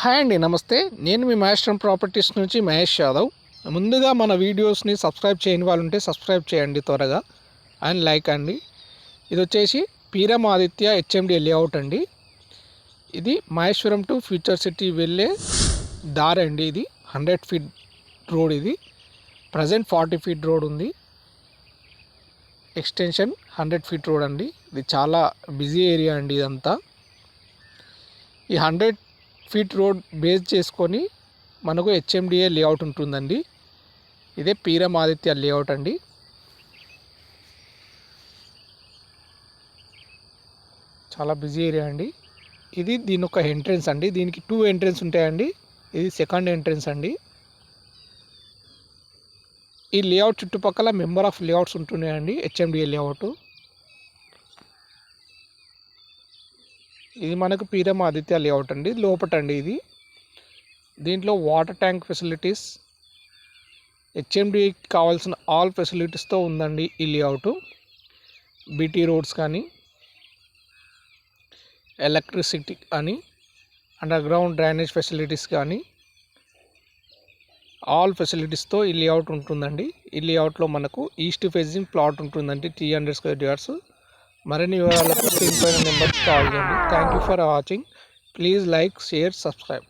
Hi అండి, నమస్తే. నేను మీ మహేశ్వరం ప్రాపర్టీస్ నుంచి మహేష్ యాదవ్. ముందుగా మన వీడియోస్ని సబ్స్క్రైబ్ చేయని వాళ్ళు ఉంటే సబ్స్క్రైబ్ చేయండి త్వరగా, అండ్ లైక్ అండి. ఇది వచ్చేసి పీరం ఆదిత్య హెచ్ఎండి లేఅవుట్ అండి. ఇది మహేశ్వరం టు ఫ్యూచర్ సిటీ వెళ్ళే దారి అండి. ఇది 100 ఫీట్ రోడ్. ఇది ప్రజెంట్ 40 ఫీట్ రోడ్ ఉంది. ఎక్స్టెన్షన్ 100 ఫీట్ రోడ్ అండి. ఇది చాలా బిజీ ఏరియా అండి. ఇదంతా ఈ 100 ఫీట్ రోడ్ బేస్ చేసుకొని మనకు హెచ్ఎండిఏ లేఅవుట్ ఉంటుందండి. ఇదే పీరం ఆదిత్య లేఅవుట్ అండి. చాలా బిజీ ఏరియా అండి. ఇది దీని ఒక ఎంట్రెన్స్ అండి. దీనికి 2 ఎంట్రెన్స్ ఉంటాయండి. ఇది సెకండ్ ఎంట్రెన్స్ అండి. ఈ లేఅవుట్ చుట్టుపక్కల మెంబర్ ఆఫ్ లేఅవుట్స్ ఉంటున్నాయండి. హెచ్ఎండిఏ లేఅవుట్ ఇది మనకు పీరం ఆదిత్య లేఅవుట్ అండి. లోపటండి ఇది. దీంట్లో వాటర్ ట్యాంక్ ఫెసిలిటీస్, హెచ్ఎండికి కావాల్సిన ఆల్ ఫెసిలిటీస్తో ఉందండి ఈ లేఅవుట్. బీటీ రోడ్స్ కానీ, ఎలక్ట్రిసిటీ కానీ, అండర్ గ్రౌండ్ డ్రైనేజ్ ఫెసిలిటీస్ కానీ, ఆల్ ఫెసిలిటీస్తో ఈ లేఅవుట్ ఉంటుందండి. ఈ లేఅవుట్లో మనకు ఈస్ట్ ఫేసింగ్ ప్లాట్ ఉంటుందండి, 300 స్క్వేర్ యార్డ్స్. మరిన్ని వివరాలకు స్క్రీన్ పైన నెంబర్కి కాల్ చేయండి. Thank you for watching. Please like, share, subscribe.